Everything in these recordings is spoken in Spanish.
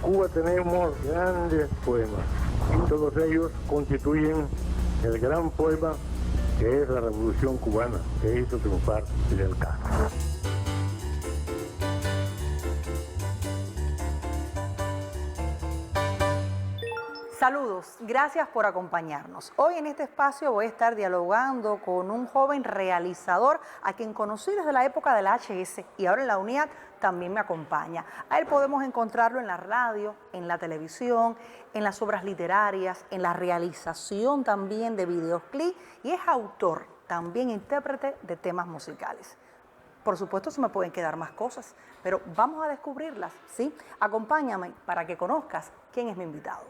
Cuba tenemos grandes poemas y todos ellos constituyen el gran poema que es la Revolución Cubana, que hizo triunfar Fidel Castro. Saludos, gracias por acompañarnos. Hoy en este espacio voy a estar dialogando con un joven realizador a quien conocí desde la época de la HS y ahora en la UNIAD también me acompaña. A él podemos encontrarlo en la radio, en la televisión, en las obras literarias, en la realización también de videoclips y es autor, también intérprete de temas musicales. Por supuesto, se me pueden quedar más cosas, pero vamos a descubrirlas, ¿sí? Acompáñame para que conozcas quién es mi invitado.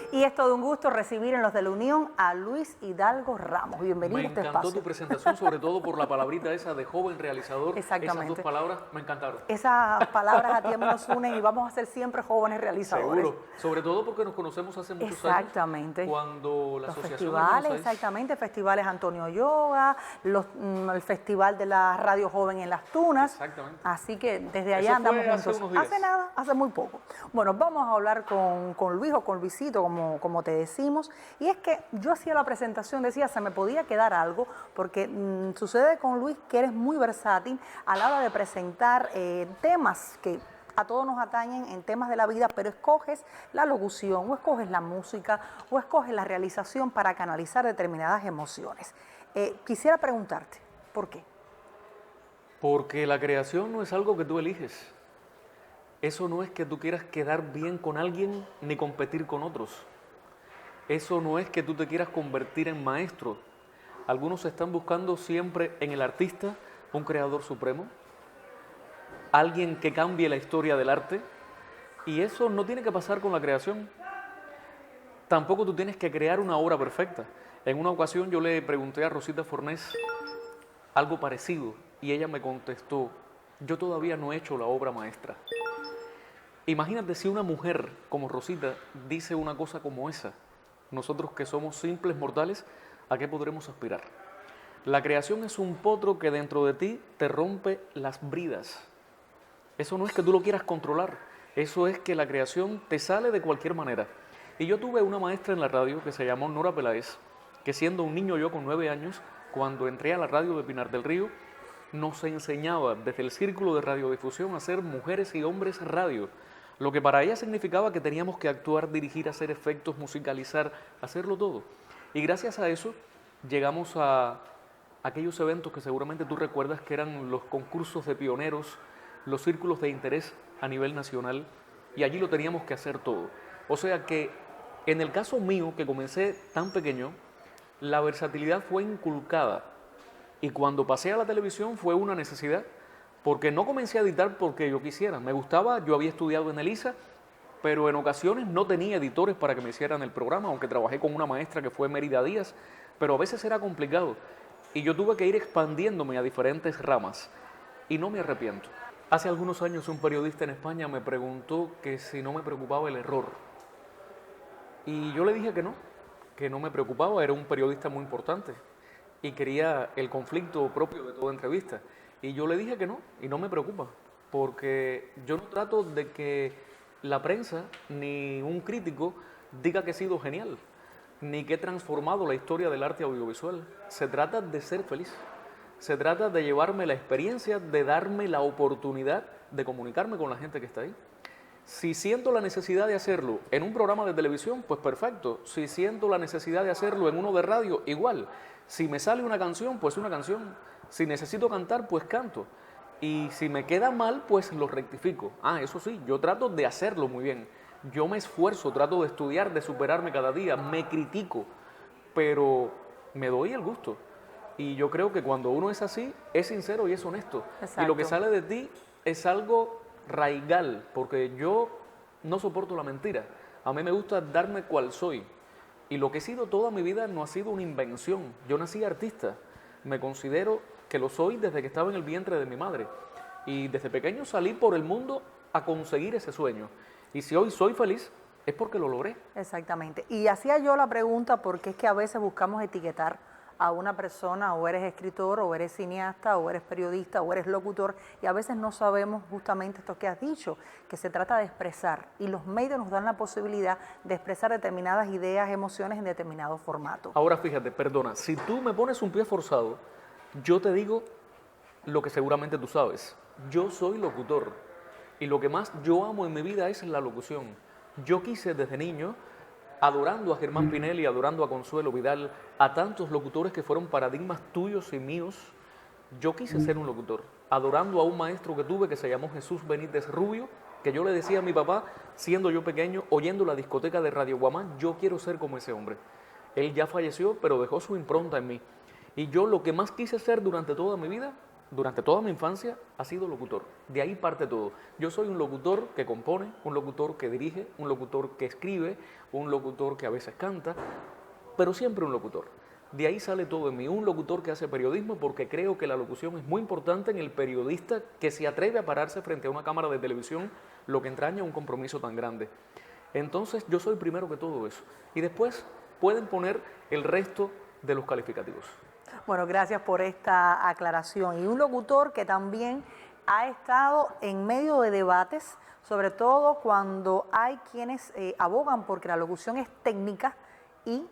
Y es todo un gusto recibir en los de la Unión a Luis Hidalgo Ramos. Bienvenido a este espacio. Me encantó tu presentación, sobre todo por la palabrita esa de joven realizador. Exactamente. Esas dos palabras me encantaron. Esas palabras a ti nos unen y vamos a ser siempre jóvenes realizadores. Seguro. Sobre todo porque nos conocemos hace muchos Exactamente. años. Cuando la los asociación festivales, exactamente, festivales Antonio Yoga, el festival de la Radio Joven en Las Tunas. Exactamente. Así que desde allá andamos juntos. Hace unos días. Hace nada, hace muy poco. Bueno, vamos a hablar con Luis o con Luisito, como te decimos. Y es que yo hacía la presentación, decía, se me podía quedar algo, porque sucede con Luis que eres muy versátil a la hora de presentar temas que a todos nos atañen en temas de la vida, pero escoges la locución, o escoges la música, o escoges la realización para canalizar determinadas emociones. Quisiera preguntarte, ¿por qué? Porque la creación no es algo que tú eliges. Eso no es que tú quieras quedar bien con alguien ni competir con otros. Eso no es que tú te quieras convertir en maestro. Algunos están buscando siempre en el artista un creador supremo, alguien que cambie la historia del arte, y eso no tiene que pasar con la creación. Tampoco tú tienes que crear una obra perfecta. En una ocasión yo le pregunté a Rosita Fornés algo parecido y ella me contestó, yo todavía no he hecho la obra maestra. Imagínate si una mujer como Rosita dice una cosa como esa. Nosotros que somos simples mortales, ¿a qué podremos aspirar? La creación es un potro que dentro de ti te rompe las bridas. Eso no es que tú lo quieras controlar, eso es que la creación te sale de cualquier manera. Y yo tuve una maestra en la radio que se llamó Nora Peláez, que siendo un niño yo con 9 años, cuando entré a la radio de Pinar del Río, nos enseñaba desde el círculo de radiodifusión a ser mujeres y hombres radio. Lo que para ella significaba que teníamos que actuar, dirigir, hacer efectos, musicalizar, hacerlo todo. Y gracias a eso llegamos a aquellos eventos que seguramente tú recuerdas que eran los concursos de pioneros, los círculos de interés a nivel nacional, y allí lo teníamos que hacer todo. O sea que en el caso mío, que comencé tan pequeño, la versatilidad fue inculcada, y cuando pasé a la televisión fue una necesidad, porque no comencé a editar porque yo quisiera. Me gustaba, yo había estudiado en Elisa, pero en ocasiones no tenía editores para que me hicieran el programa, aunque trabajé con una maestra que fue Mérida Díaz, pero a veces era complicado. Y yo tuve que ir expandiéndome a diferentes ramas, y no me arrepiento. Hace algunos años un periodista en España me preguntó que si no me preocupaba el error. Y yo le dije que no me preocupaba, era un periodista muy importante, y quería el conflicto propio de toda entrevista. Y yo le dije que no, y no me preocupa, porque yo no trato de que la prensa ni un crítico diga que he sido genial, ni que he transformado la historia del arte audiovisual. Se trata de ser feliz, se trata de llevarme la experiencia, de darme la oportunidad de comunicarme con la gente que está ahí. Si siento la necesidad de hacerlo en un programa de televisión, pues perfecto. Si siento la necesidad de hacerlo en uno de radio, igual. Si me sale una canción, pues una canción. Si necesito cantar, pues canto. Y si me queda mal, pues lo rectifico. Eso sí, yo trato de hacerlo muy bien. Yo me esfuerzo, trato de estudiar, de superarme cada día, me critico, pero me doy el gusto. Y yo creo que cuando uno es así, es sincero y es honesto. Exacto. Y lo que sale de ti es algo raigal, porque yo no soporto la mentira. A mí me gusta darme cual soy. Y lo que he sido toda mi vida no ha sido una invención. Yo nací artista. Me considero que lo soy desde que estaba en el vientre de mi madre. Y desde pequeño salí por el mundo a conseguir ese sueño. Y si hoy soy feliz, es porque lo logré. Exactamente. Y hacía yo la pregunta porque es que a veces buscamos etiquetar a una persona, o eres escritor, o eres cineasta, o eres periodista, o eres locutor, y a veces no sabemos justamente esto que has dicho, que se trata de expresar, y los medios nos dan la posibilidad de expresar determinadas ideas, emociones en determinado formato. Ahora fíjate, perdona, si tú me pones un pie forzado, yo te digo lo que seguramente tú sabes. Yo soy locutor y lo que más yo amo en mi vida es la locución. Yo quise desde niño, adorando a Germán Pinelli, adorando a Consuelo Vidal, a tantos locutores que fueron paradigmas tuyos y míos, yo quise ser un locutor, adorando a un maestro que tuve que se llamó Jesús Benítez Rubio, que yo le decía a mi papá, siendo yo pequeño, oyendo la discoteca de Radio Guamán, yo quiero ser como ese hombre. Él ya falleció, pero dejó su impronta en mí. Y yo lo que más quise ser durante toda mi vida, durante toda mi infancia, ha sido locutor. De ahí parte todo. Yo soy un locutor que compone, un locutor que dirige, un locutor que escribe, un locutor que a veces canta, pero siempre un locutor. De ahí sale todo en mí, un locutor que hace periodismo, porque creo que la locución es muy importante en el periodista que se atreve a pararse frente a una cámara de televisión, lo que entraña un compromiso tan grande. Entonces yo soy primero que todo eso. Y después pueden poner el resto de los calificativos. Bueno, gracias por esta aclaración. Y un locutor que también ha estado en medio de debates, sobre todo cuando hay quienes abogan porque la locución es técnica, y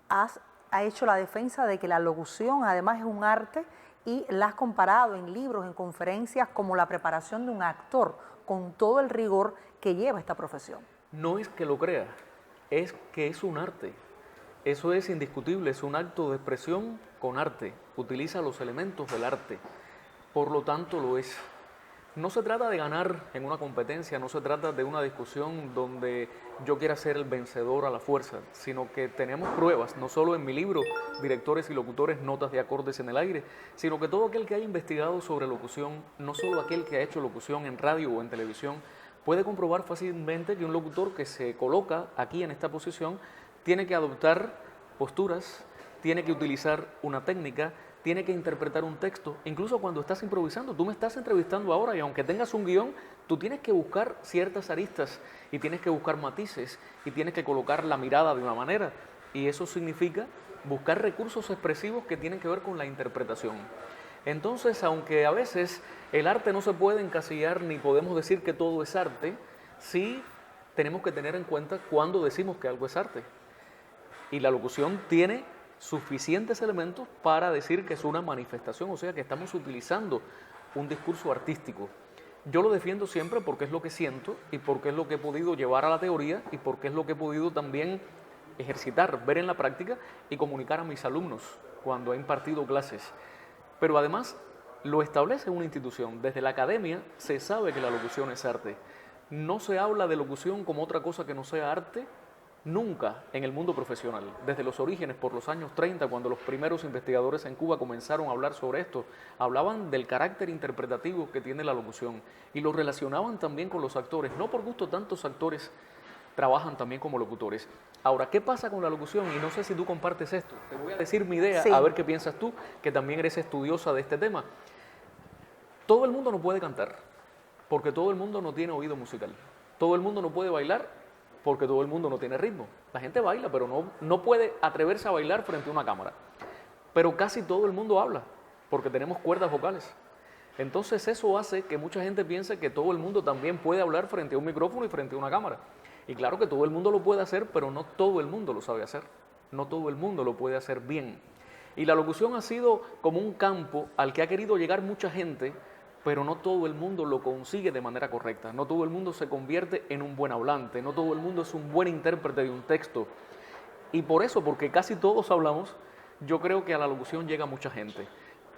ha hecho la defensa de que la locución además es un arte, y la has comparado en libros, en conferencias, como la preparación de un actor, con todo el rigor que lleva esta profesión. No es que lo crea, es que es un arte. Eso es indiscutible, es un acto de expresión con arte, utiliza los elementos del arte, por lo tanto lo es. No se trata de ganar en una competencia, no se trata de una discusión donde yo quiera ser el vencedor a la fuerza, sino que tenemos pruebas, no solo en mi libro, Directores y Locutores, Notas de Acordes en el Aire, sino que todo aquel que haya investigado sobre locución, no solo aquel que ha hecho locución en radio o en televisión, puede comprobar fácilmente que un locutor que se coloca aquí en esta posición tiene que adoptar posturas, tiene que utilizar una técnica, tiene que interpretar un texto, incluso cuando estás improvisando. Tú me estás entrevistando ahora y aunque tengas un guión, tú tienes que buscar ciertas aristas y tienes que buscar matices y tienes que colocar la mirada de una manera. Y eso significa buscar recursos expresivos que tienen que ver con la interpretación. Entonces, aunque a veces el arte no se puede encasillar ni podemos decir que todo es arte, sí tenemos que tener en cuenta cuándo decimos que algo es arte. Y la locución tiene suficientes elementos para decir que es una manifestación, o sea que estamos utilizando un discurso artístico. Yo lo defiendo siempre porque es lo que siento y porque es lo que he podido llevar a la teoría y porque es lo que he podido también ejercitar, ver en la práctica y comunicar a mis alumnos cuando he impartido clases. Pero además lo establece una institución. Desde la academia se sabe que la locución es arte. No se habla de locución como otra cosa que no sea arte nunca en el mundo profesional. Desde los orígenes, por los años 30, cuando los primeros investigadores en Cuba comenzaron a hablar sobre esto, hablaban del carácter interpretativo que tiene la locución y lo relacionaban también con los actores. No por gusto tantos actores trabajan también como locutores. Ahora, ¿qué pasa con la locución? Y no sé si tú compartes esto. Te voy a decir mi idea, sí, a ver qué piensas tú, que también eres estudiosa de este tema. Todo el mundo no puede cantar, porque todo el mundo no tiene oído musical. Todo el mundo no puede bailar, porque todo el mundo no tiene ritmo. La gente baila, pero no puede atreverse a bailar frente a una cámara. Pero casi todo el mundo habla, porque tenemos cuerdas vocales. Entonces eso hace que mucha gente piense que todo el mundo también puede hablar frente a un micrófono y frente a una cámara. Y claro que todo el mundo lo puede hacer, pero no todo el mundo lo sabe hacer. No todo el mundo lo puede hacer bien. Y la locución ha sido como un campo al que ha querido llegar mucha gente, pero no todo el mundo lo consigue de manera correcta. No todo el mundo se convierte en un buen hablante, no todo el mundo es un buen intérprete de un texto. Y por eso, porque casi todos hablamos, yo creo que a la locución llega mucha gente.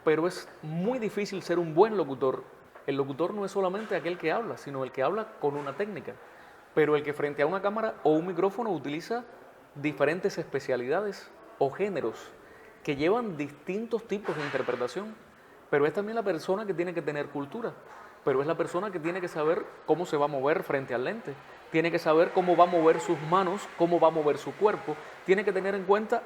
Pero es muy difícil ser un buen locutor. El locutor no es solamente aquel que habla, sino el que habla con una técnica. Pero el que frente a una cámara o un micrófono utiliza diferentes especialidades o géneros que llevan distintos tipos de interpretación. Pero es también la persona que tiene que tener cultura, pero es la persona que tiene que saber cómo se va a mover frente al lente, tiene que saber cómo va a mover sus manos, cómo va a mover su cuerpo, tiene que tener en cuenta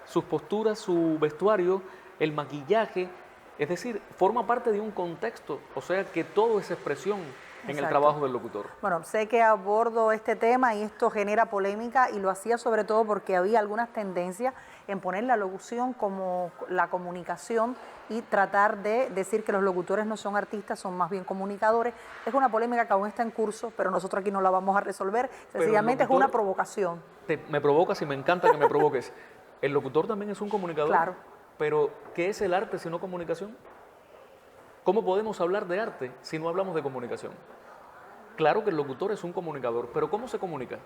sus posturas, su vestuario, el maquillaje, es decir, forma parte de un contexto, o sea que todo es expresión en el trabajo del locutor. Bueno, sé que abordo este tema y esto genera polémica y lo hacía sobre todo porque había algunas tendencias en poner la locución como la comunicación y tratar de decir que los locutores no son artistas, son más bien comunicadores. Es una polémica que aún está en curso, pero nosotros aquí no la vamos a resolver. Sencillamente es una provocación. Me provocas y me encanta que me provoques. El locutor también es un comunicador. Claro. Pero, ¿qué es el arte si no comunicación? ¿Cómo podemos hablar de arte si no hablamos de comunicación? Claro que el locutor es un comunicador, pero ¿cómo se comunica?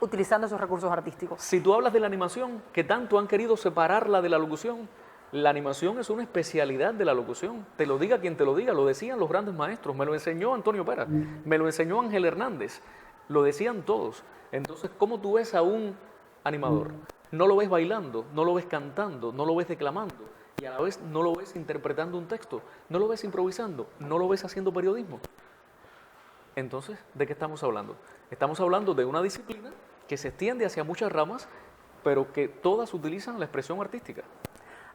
Utilizando esos recursos artísticos. Si tú hablas de la animación, que tanto han querido separarla de la locución, la animación es una especialidad de la locución. Te lo diga quien te lo diga, lo decían los grandes maestros, me lo enseñó Antonio Pera, me lo enseñó Ángel Hernández, lo decían todos. Entonces, ¿cómo tú ves a un animador? No lo ves bailando, no lo ves cantando, no lo ves declamando y a la vez no lo ves interpretando un texto, no lo ves improvisando, no lo ves haciendo periodismo. Entonces, ¿de qué estamos hablando? Estamos hablando de una disciplina que se extiende hacia muchas ramas, pero que todas utilizan la expresión artística.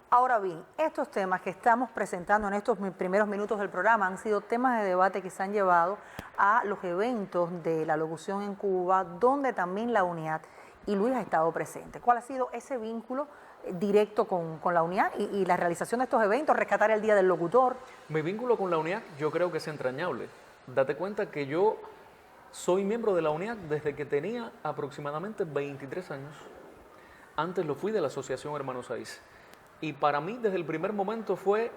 Ahora bien, estos temas que estamos presentando en estos primeros minutos del programa han sido temas de debate que se han llevado a los eventos de la locución en Cuba, donde también la UNIAD y Luis ha estado presente. ¿Cuál ha sido ese vínculo directo con la UNIAD y la realización de estos eventos, rescatar el Día del Locutor? Mi vínculo con la UNIAD yo creo que es entrañable. Date cuenta que yo soy miembro de la UNIAD desde que tenía aproximadamente 23 años. Antes lo fui de la Asociación Hermanos Saiz. Y para mí desde el primer momento fue,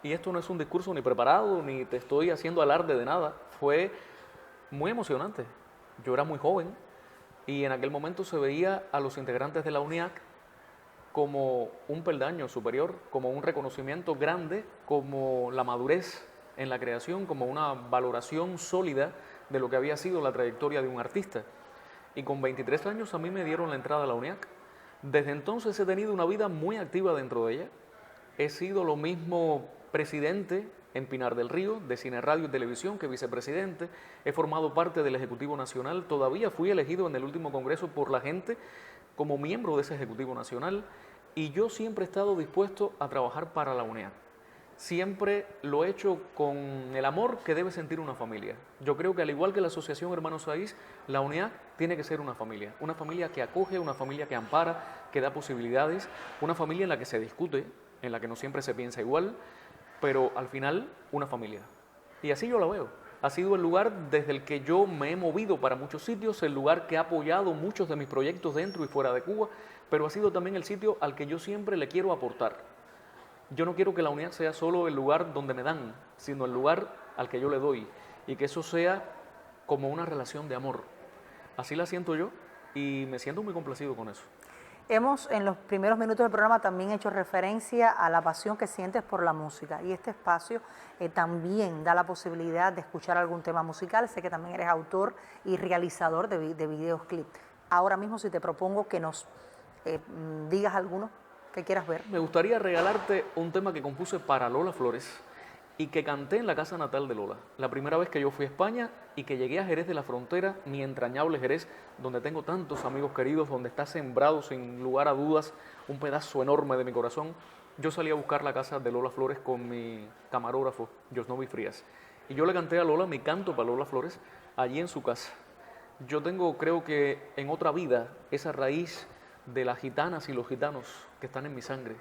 y esto no es un discurso ni preparado, ni te estoy haciendo alarde de nada, fue muy emocionante. Yo era muy joven y en aquel momento se veía a los integrantes de la UNIAD como un peldaño superior, como un reconocimiento grande, como la madurez en la creación, como una valoración sólida de lo que había sido la trayectoria de un artista. Y con 23 años a mí me dieron la entrada a la UNIAC. Desde entonces he tenido una vida muy activa dentro de ella. He sido lo mismo presidente en Pinar del Río, de Cine, Radio y Televisión, que vicepresidente. He formado parte del Ejecutivo Nacional. Todavía fui elegido en el último congreso por la gente como miembro de ese Ejecutivo Nacional. Y yo siempre he estado dispuesto a trabajar para la UNIAC. Siempre lo he hecho con el amor que debe sentir una familia. Yo creo que al igual que la Asociación Hermanos Saiz, la UNIAC tiene que ser una familia que acoge, una familia que ampara, que da posibilidades, una familia en la que se discute, en la que no siempre se piensa igual, pero al final una familia. Y así yo la veo. Ha sido el lugar desde el que yo me he movido para muchos sitios, el lugar que ha apoyado muchos de mis proyectos dentro y fuera de Cuba, pero ha sido también el sitio al que yo siempre le quiero aportar. Yo no quiero que la UNIAC sea solo el lugar donde me dan, sino el lugar al que yo le doy, y que eso sea como una relación de amor. Así la siento yo y me siento muy complacido con eso. Hemos en los primeros minutos del programa también hecho referencia a la pasión que sientes por la música, y este espacio también da la posibilidad de escuchar algún tema musical. Sé que también eres autor y realizador de videoclip. Ahora mismo, si te propongo que nos digas alguno que quieras ver. Me gustaría regalarte un tema que compuse para Lola Flores y que canté en la casa natal de Lola. La primera vez que yo fui a España y que llegué a Jerez de la Frontera, mi entrañable Jerez, donde tengo tantos amigos queridos, donde está sembrado sin lugar a dudas un pedazo enorme de mi corazón. Yo salí a buscar la casa de Lola Flores con mi camarógrafo, Josnovi Frías. Y yo le canté a Lola mi canto para Lola Flores allí en su casa. Yo tengo, creo que en otra vida, esa raíz de las gitanas y los gitanos que están en mi sangre.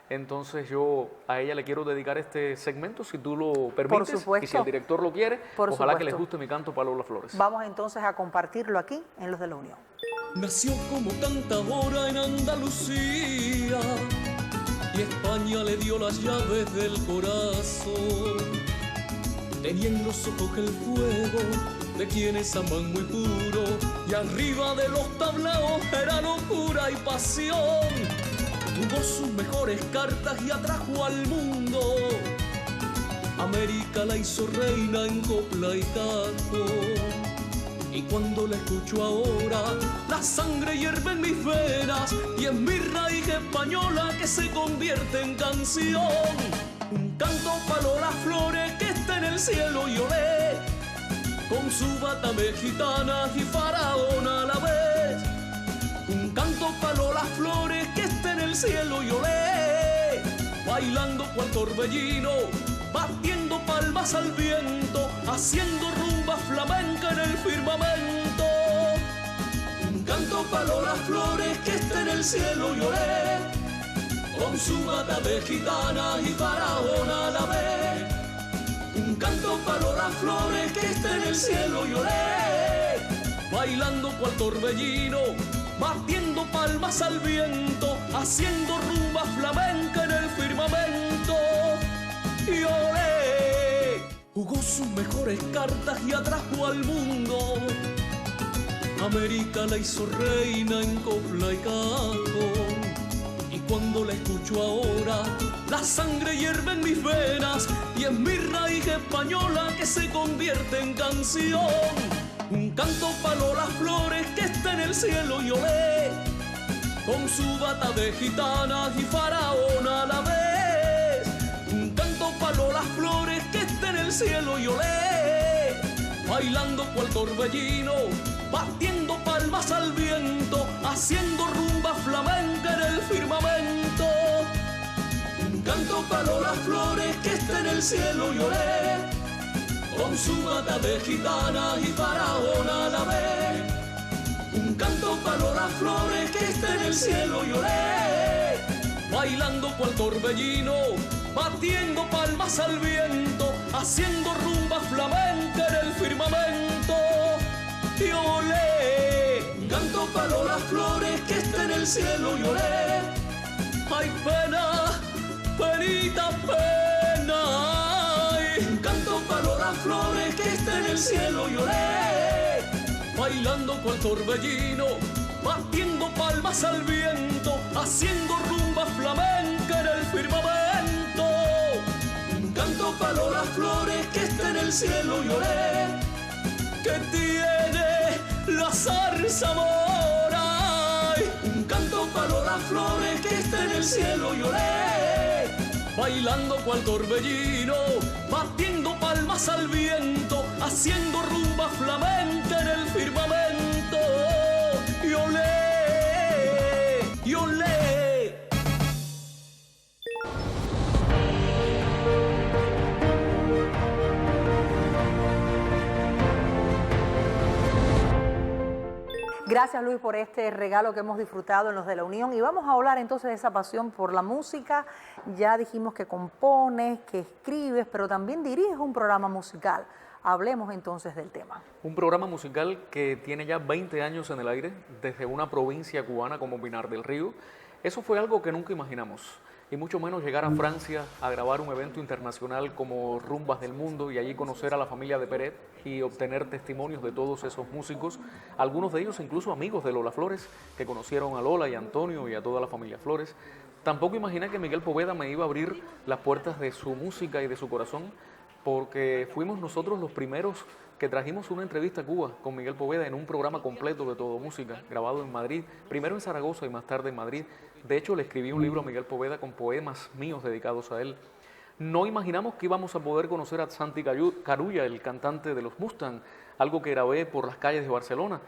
Entonces yo a ella le quiero dedicar este segmento, si tú lo permites, por supuesto, y si el director lo quiere, por ojalá supuesto, que les guste mi canto para Lola Flores. Vamos entonces a compartirlo aquí en Los de la Unión. Nació como cantadora en Andalucía y España le dio las llaves del corazón. Tenía en los ojos el fuego de quienes aman muy puro, y arriba de los tablaos era locura y pasión. Tuvo sus mejores cartas y atrajo al mundo. América la hizo reina en copla y taco. Y cuando la escucho ahora, la sangre hierve en mis venas, y es mi raíz española que se convierte en canción. Un canto para Lola Flores que está en el cielo y olé, con su bata mexicana y faraona a la vez. Un canto para Lola Flores que está en el cielo y olé, bailando cual torbellino, batiendo palmas al viento, haciendo rumba flamenca en el firmamento. Un canto para las flores que está en el cielo lloré, con su bata de gitana y faraona a la vez. Un canto para las flores que está en el cielo lloré, bailando cual torbellino, batiendo palmas al viento, haciendo rumba flamenca en el firmamento. Y olé, jugó sus mejores cartas y atrajo al mundo. América la hizo reina en copla y cajón. Y cuando la escucho ahora, la sangre hierve en mis venas y es mi raíz española que se convierte en canción. Un canto para las flores que está en el cielo y olé, con su bata de gitana y faraona a la vez. Un canto para las flores que está en el cielo y olé, bailando cual torbellino, batiendo palmas al viento, haciendo rumba flamenca en el firmamento. Un canto para las flores que está en el cielo y olé, con su bata de gitana y faraona a la vez. Un canto para las flores que está en el cielo y olé, bailando cual torbellino, batiendo palmas al viento, haciendo rumba flamenca en el firmamento. Y olé, un canto para las flores que está en el cielo y olé. Ay, pena, penita, pena. Ay, un canto para las flores que está en el cielo y olé, bailando cual torbellino, batiendo palmas al viento, haciendo rumba flamenca en el firmamento. Un canto para las flores que está en el cielo y olé, que tiene la zarzamora. Un canto para las flores que está en el cielo y olé, bailando cual torbellino, batiendo palmas al viento, haciendo rumba flamenca en el firmamento. Y olé, y olé. Gracias, Luis, por este regalo que hemos disfrutado en los de la Unión. Y vamos a hablar entonces de esa pasión por la música. Ya dijimos que compones, que escribes, pero también diriges un programa musical. Hablemos entonces del tema. Un programa musical que tiene ya 20 años en el aire, desde una provincia cubana como Pinar del Río. Eso fue algo que nunca imaginamos, y mucho menos llegar a Francia a grabar un evento internacional como Rumbas del Mundo y allí conocer a la familia de Peret y obtener testimonios de todos esos músicos, algunos de ellos incluso amigos de Lola Flores, que conocieron a Lola y a Antonio y a toda la familia Flores. Tampoco imaginé que Miguel Poveda me iba a abrir las puertas de su música y de su corazón, porque fuimos nosotros los primeros que trajimos una entrevista a Cuba con Miguel Poveda en un programa completo de Todo Música, grabado en Madrid, primero en Zaragoza y más tarde en Madrid. De hecho, le escribí un libro a Miguel Poveda con poemas míos dedicados a él. No imaginamos que íbamos a poder conocer a Santi Carulla, el cantante de los Mustang, algo que grabé por las calles de Barcelona.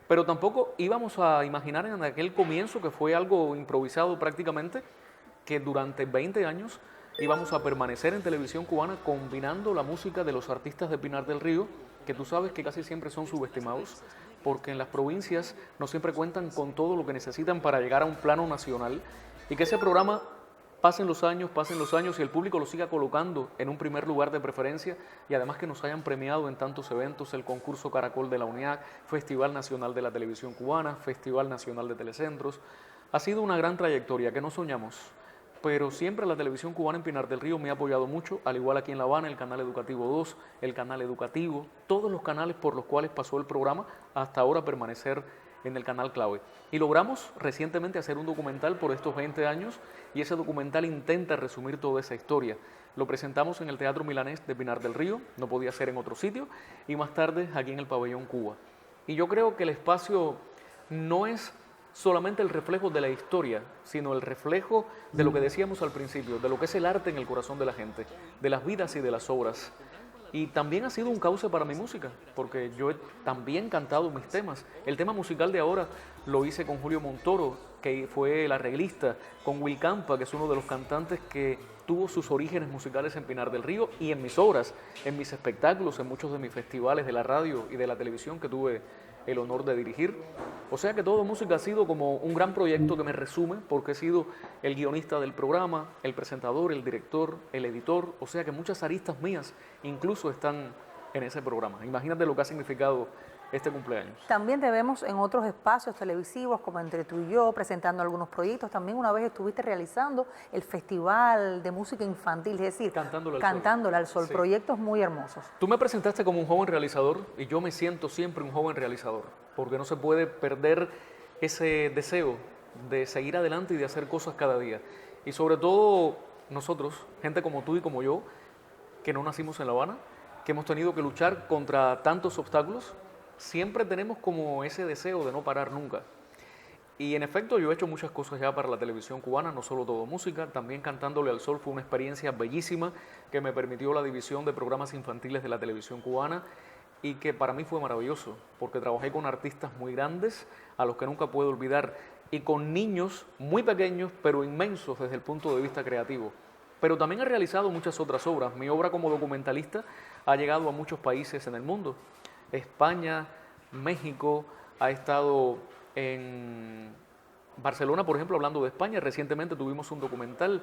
Pero tampoco íbamos a imaginar en aquel comienzo, que fue algo improvisado prácticamente, que durante 20 años íbamos a permanecer en televisión cubana combinando la música de los artistas de Pinar del Río, que tú sabes que casi siempre son subestimados, porque en las provincias no siempre cuentan con todo lo que necesitan para llegar a un plano nacional, y que ese programa pasen los años y el público lo siga colocando en un primer lugar de preferencia, y además que nos hayan premiado en tantos eventos, el concurso Caracol de la UNIAC, Festival Nacional de la Televisión Cubana, Festival Nacional de Telecentros. Ha sido una gran trayectoria que no soñamos, pero siempre la televisión cubana en Pinar del Río me ha apoyado mucho, al igual aquí en La Habana, el Canal Educativo 2, el Canal Educativo, todos los canales por los cuales pasó el programa, hasta ahora permanecer en el canal clave. Y logramos recientemente hacer un documental por estos 20 años, y ese documental intenta resumir toda esa historia. Lo presentamos en el Teatro Milanés de Pinar del Río, no podía ser en otro sitio, y más tarde aquí en el Pabellón Cuba. Y yo creo que el espacio no es solamente el reflejo de la historia, sino el reflejo de lo que decíamos al principio, de lo que es el arte en el corazón de la gente, de las vidas y de las obras. Y también ha sido un cauce para mi música, porque yo he también cantado mis temas. El tema musical de ahora lo hice con Julio Montoro, que fue el arreglista, con Will Campa, que es uno de los cantantes que tuvo sus orígenes musicales en Pinar del Río, y en mis obras, en mis espectáculos, en muchos de mis festivales de la radio y de la televisión que tuve el honor de dirigir. O sea que Todo Música ha sido como un gran proyecto que me resume, porque he sido el guionista del programa, el presentador, el director, el editor. O sea que muchas aristas mías incluso están en ese programa. Imagínate lo que ha significado este cumpleaños. También te vemos en otros espacios televisivos como Entre tú y yo, presentando algunos proyectos. También una vez estuviste realizando el Festival de Música Infantil, es decir, Cantándole al Sol. Sí. Proyectos muy hermosos. Tú me presentaste como un joven realizador y yo me siento siempre un joven realizador, porque no se puede perder ese deseo de seguir adelante y de hacer cosas cada día. Y sobre todo nosotros, gente como tú y como yo, que no nacimos en La Habana, que hemos tenido que luchar contra tantos obstáculos, siempre tenemos como ese deseo de no parar nunca. Y en efecto yo he hecho muchas cosas ya para la televisión cubana, no solo Todo Música, también Cantándole al Sol fue una experiencia bellísima que me permitió la división de programas infantiles de la televisión cubana y que para mí fue maravilloso, porque trabajé con artistas muy grandes, a los que nunca puedo olvidar, y con niños muy pequeños, pero inmensos desde el punto de vista creativo. Pero también he realizado muchas otras obras. Mi obra como documentalista ha llegado a muchos países en el mundo. España, México, ha estado en Barcelona, por ejemplo, hablando de España. Recientemente tuvimos un documental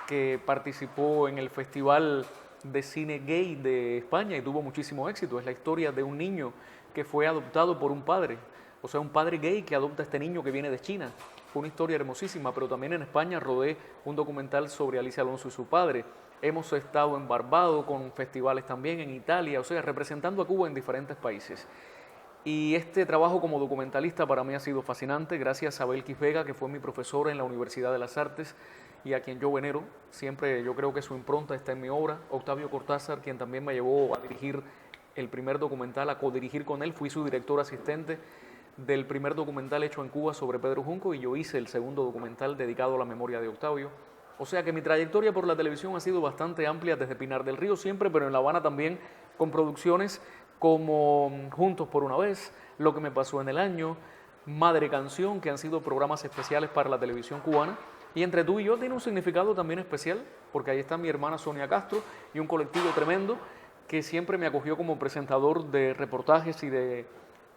que participó en el Festival de Cine Gay de España y tuvo muchísimo éxito. Es la historia de un niño que fue adoptado por un padre, o sea, un padre gay que adopta a este niño que viene de China. Fue una historia hermosísima, pero también en España rodé un documental sobre Alicia Alonso y su padre. Hemos estado en Barbados con festivales también, en Italia, o sea, representando a Cuba en diferentes países. Y este trabajo como documentalista para mí ha sido fascinante, gracias a Belkis Vega, que fue mi profesora en la Universidad de las Artes y a quien yo venero. Siempre yo creo que su impronta está en mi obra. Octavio Cortázar, quien también me llevó a dirigir el primer documental, a codirigir con él, fui su director asistente del primer documental hecho en Cuba sobre Pedro Junco y yo hice el segundo documental dedicado a la memoria de Octavio. O sea que mi trayectoria por la televisión ha sido bastante amplia desde Pinar del Río siempre, pero en La Habana también con producciones como Juntos por una vez, Lo que me pasó en el año, Madre Canción, que han sido programas especiales para la televisión cubana. Y Entre tú y yo tiene un significado también especial, porque ahí está mi hermana Sonia Castro y un colectivo tremendo que siempre me acogió como presentador de reportajes y de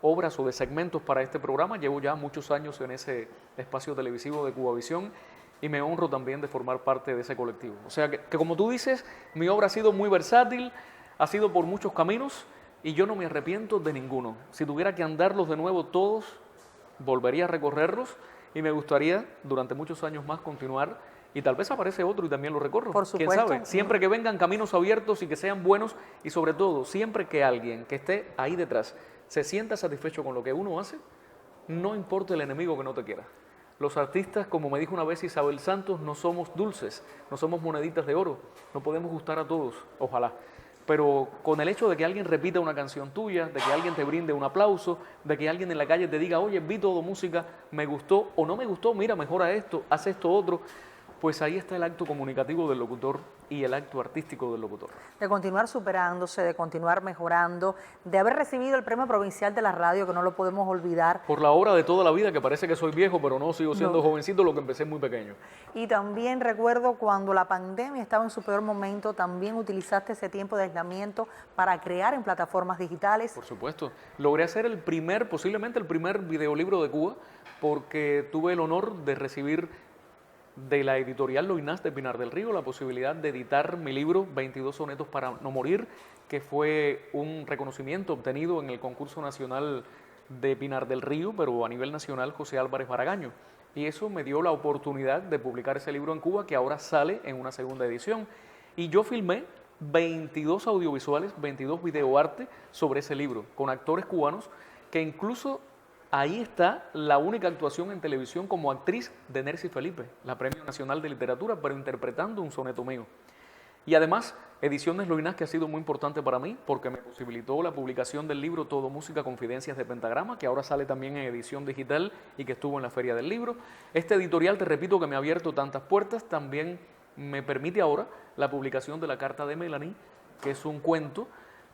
obras o de segmentos para este programa. Llevo ya muchos años en ese espacio televisivo de Cubavisión y me honro también de formar parte de ese colectivo. O sea que como tú dices, mi obra ha sido muy versátil, ha sido por muchos caminos y yo no me arrepiento de ninguno. Si tuviera que andarlos de nuevo todos, volvería a recorrerlos y me gustaría durante muchos años más continuar y tal vez aparece otro y también lo recorro. Por supuesto. ¿Quién sabe? Siempre que vengan caminos abiertos y que sean buenos y sobre todo, siempre que alguien que esté ahí detrás se sienta satisfecho con lo que uno hace, no importa el enemigo que no te quiera. Los artistas, como me dijo una vez Isabel Santos, no somos dulces, no somos moneditas de oro, no podemos gustar a todos, ojalá. Pero con el hecho de que alguien repita una canción tuya, de que alguien te brinde un aplauso, de que alguien en la calle te diga, oye, vi Todo Música, me gustó o no me gustó, mira, mejora esto, haz esto otro, pues ahí está el acto comunicativo del locutor y el acto artístico del locutor. De continuar superándose, de continuar mejorando, de haber recibido el Premio Provincial de la Radio, que no lo podemos olvidar. Por la obra de toda la vida, que parece que soy viejo, pero no, sigo siendo jovencito, lo que empecé muy pequeño. Y también recuerdo cuando la pandemia estaba en su peor momento, también utilizaste ese tiempo de aislamiento para crear en plataformas digitales. Por supuesto. Logré hacer posiblemente el primer videolibro de Cuba, porque tuve el honor de recibir de la editorial Loinás de Pinar del Río la posibilidad de editar mi libro 22 sonetos para no morir, que fue un reconocimiento obtenido en el concurso nacional de Pinar del Río, pero a nivel nacional José Álvarez Baragaño. Y eso me dio la oportunidad de publicar ese libro en Cuba, que ahora sale en una segunda edición. Y yo filmé 22 audiovisuales, 22 videoarte sobre ese libro, con actores cubanos que incluso ahí está la única actuación en televisión como actriz de Nercy Felipe, la Premio Nacional de Literatura, pero interpretando un soneto mío. Y además, Ediciones Loinás, que ha sido muy importante para mí, porque me posibilitó la publicación del libro Todo Música, Confidencias de Pentagrama, que ahora sale también en edición digital y que estuvo en la Feria del Libro. Este editorial, te repito, que me ha abierto tantas puertas, también me permite ahora la publicación de La Carta de Melanie, que es un cuento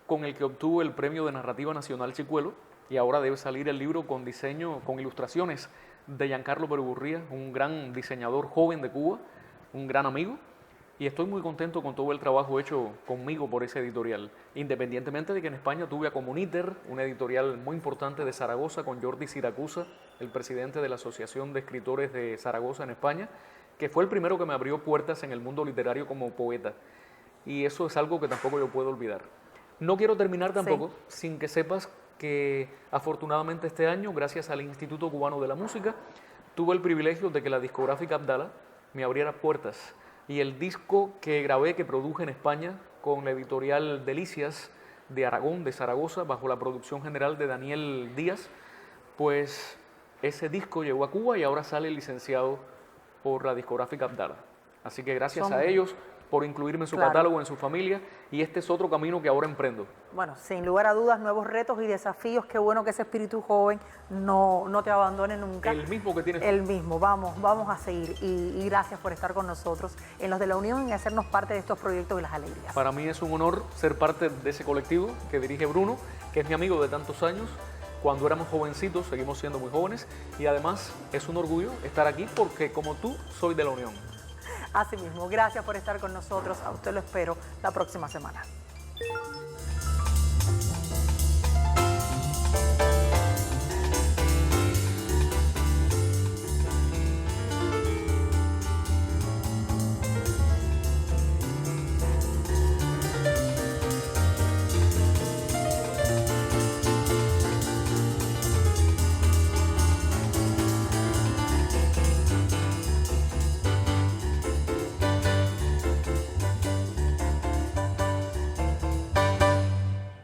con el que obtuvo el Premio de Narrativa Nacional Chicuelo, y ahora debe salir el libro con diseño, con ilustraciones de Giancarlo Perugurría, un gran diseñador joven de Cuba, un gran amigo, y estoy muy contento con todo el trabajo hecho conmigo por ese editorial, independientemente de que en España tuve a Comuniter, una editorial muy importante de Zaragoza, con Jordi Siracusa, el presidente de la Asociación de Escritores de Zaragoza en España, que fue el primero que me abrió puertas en el mundo literario como poeta, y eso es algo que tampoco yo puedo olvidar. No quiero terminar tampoco sin que sepas que afortunadamente este año, gracias al Instituto Cubano de la Música, tuve el privilegio de que la discográfica Abdala me abriera puertas. Y el disco que grabé, que produje en España con la editorial Delicias de Aragón, de Zaragoza, bajo la producción general de Daniel Díaz, pues ese disco llegó a Cuba y ahora sale licenciado por la discográfica Abdala. Así que gracias a ellos por incluirme en su catálogo, en su familia, y este es otro camino que ahora emprendo. Bueno, sin lugar a dudas, nuevos retos y desafíos. Qué bueno que ese espíritu joven no te abandone nunca. El mismo que tienes. El mismo, vamos a seguir. Y gracias por estar con nosotros en Los de la Unión y hacernos parte de estos proyectos y las alegrías. Para mí es un honor ser parte de ese colectivo que dirige Bruno, que es mi amigo de tantos años. Cuando éramos jovencitos, seguimos siendo muy jóvenes, y además es un orgullo estar aquí porque, como tú, soy de la Unión. Así mismo, gracias por estar con nosotros. A usted lo espero la próxima semana.